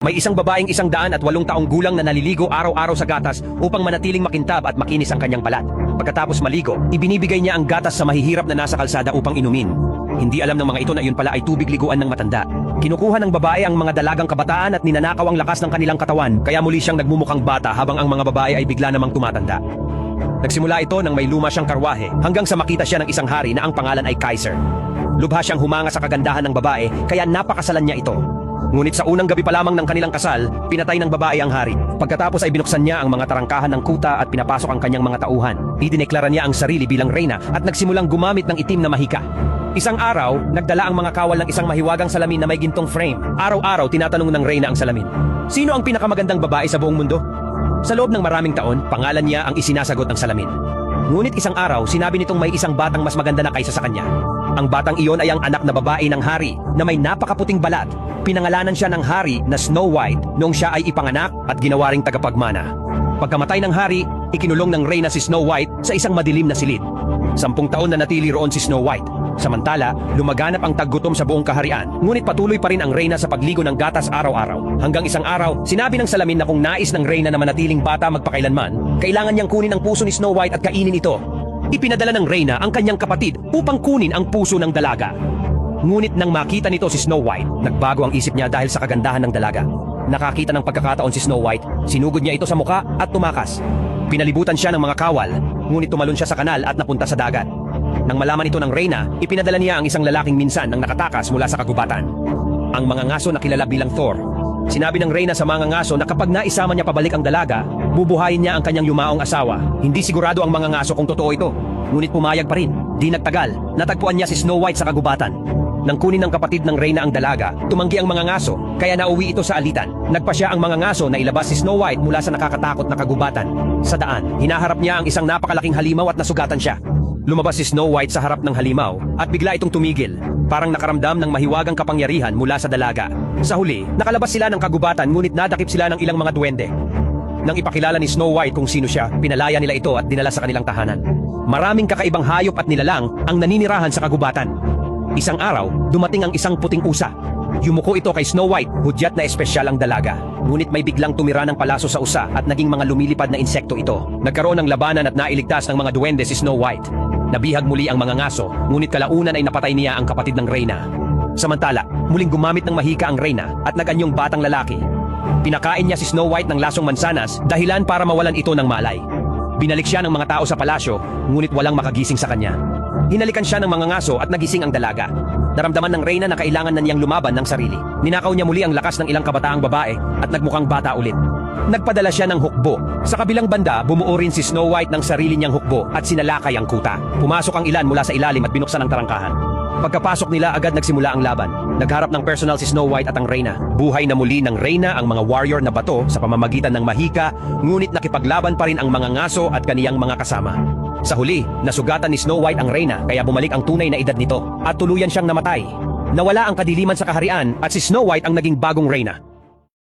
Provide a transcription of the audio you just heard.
May isang babaeng 108 taong gulang na naliligo araw-araw sa gatas upang manatiling makintab at makinis ang kanyang balat. Pagkatapos maligo, ibinibigay niya ang gatas sa mahihirap na nasa kalsada upang inumin. Hindi alam ng mga ito na iyon pala ay tubig liguan ng matanda. Kinukuha ng babae ang mga dalagang kabataan at ninanakaw ang lakas ng kanilang katawan, kaya muli siyang nagmumukhang bata habang ang mga babae ay bigla namang tumatanda. Nagsimula ito nang may luma siyang karwahe hanggang sa makita siya ng isang hari na ang pangalan ay Kaiser. Lubha siyang humanga sa kagandahan ng babae kaya napakasalan niya ito. Ngunit sa unang gabi pa lamang ng kanilang kasal, pinatay ng babae ang hari. Pagkatapos ay binuksan niya ang mga tarangkahan ng kuta at pinapasok ang kanyang mga tauhan. Idineklara niya ang sarili bilang reyna at nagsimulang gumamit ng itim na mahika. Isang araw, nagdala ang mga kawal ng isang mahiwagang salamin na may gintong frame. Araw-araw tinatanong ng reyna ang salamin, "Sino ang pinakamagandang babae sa buong mundo?" Sa loob ng maraming taon, pangalan niya ang isinasagot ng salamin. Ngunit isang araw, sinabi nitong may isang batang mas maganda na kaysa sa kanya. Ang batang iyon ay ang anak na babae ng hari na may napakaputing balat. Pinangalanan siya ng hari na Snow White noong siya ay ipanganak at ginawa ring tagapagmana. Pagkamatay ng hari, ikinulong ng reyna si Snow White sa isang madilim na silid. 10 taon na natili roon si Snow White. Samantala, lumaganap ang taggutom sa buong kaharian, ngunit patuloy pa rin ang reyna sa pagligo ng gatas araw-araw. Hanggang isang araw, sinabi ng salamin na kung nais ng reyna na manatiling bata magpakailanman, kailangan niyang kunin ang puso ni Snow White at kainin ito. Ipinadala ng reyna ang kanyang kapatid upang kunin ang puso ng dalaga. Ngunit nang makita nito si Snow White, nagbago ang isip niya dahil sa kagandahan ng dalaga. Nakakita ng pagkakataon si Snow White, sinugod niya ito sa muka at tumakas. Pinalibutan siya ng mga kawal, ngunit tumalon siya sa kanal at napunta sa dagat. Nang malaman ito ng reyna, ipinadala niya ang isang lalaking minsan nang nakatakas mula sa kagubatan. Ang mga ngaso na kilala bilang Thor. Sinabi ng reyna sa mga ngaso na kapag naisama niya pabalik ang dalaga, bubuhayin niya ang kanyang yumaong asawa. Hindi sigurado ang mga ngaso kung totoo ito, ngunit pumayag pa rin. Di nagtagal, natagpuan niya si Snow White sa kagubatan. Nang kunin ng kapatid ng reyna ang dalaga, tumanggi ang mga ngaso, kaya nauwi ito sa alitan. Nagpasya ang mga ngaso na ilabas si Snow White mula sa nakakatakot na kagubatan. Sa daan, hinaharap niya ang isang napakalaking halimaw at nasugatan siya. Lumabas si Snow White sa harap ng halimaw at bigla itong tumigil, parang nakaramdam ng mahiwagang kapangyarihan mula sa dalaga. Sa huli, nakalabas sila ng kagubatan ngunit nadakip sila ng ilang mga duwende. Nang ipakilala ni Snow White kung sino siya, pinalaya nila ito at dinala sa kanilang tahanan. Maraming kakaibang hayop at nilalang ang naninirahan sa kagubatan. Isang araw, dumating ang isang puting usa. Yumuko ito kay Snow White, hudyat na espesyal ang dalaga. Ngunit may biglang tumira ng palaso sa usa at naging mga lumilipad na insekto ito. Nagkaroon ng labanan at nailigtas ng mga duwende si Snow White. Nabihag muli ang mga ngaso, ngunit kalaunan ay napatay niya ang kapatid ng reyna. Samantala, muling gumamit ng mahika ang reyna at nag-anyong batang lalaki. Pinakain niya si Snow White ng lasong mansanas, dahilan para mawalan ito ng malay. Binalik siya ng mga tao sa palasyo, ngunit walang makagising sa kanya. Hinalikan siya ng mga ngaso at nagising ang dalaga. Naramdaman ng reyna na kailangan na niyang lumaban ng sarili. Ninakaw niya muli ang lakas ng ilang kabataang babae at nagmukhang bata ulit. Nagpadala siya ng hukbo. Sa kabilang banda, bumuo rin si Snow White ng sarili niyang hukbo at sinalakay ang kuta. Pumasok ang ilan mula sa ilalim at binuksan ang tarangkahan. Pagkapasok nila, agad nagsimula ang laban. Nagharap ng personal si Snow White at ang reyna. Buhay na muli ng reyna ang mga warrior na bato sa pamamagitan ng mahika, ngunit nakipaglaban pa rin ang mga ngaso at kaniyang mga kasama. Sa huli, nasugatan ni Snow White ang reyna kaya bumalik ang tunay na edad nito at tuluyan siyang namatay. Nawala ang kadiliman sa kaharian at si Snow White ang naging bagong reyna.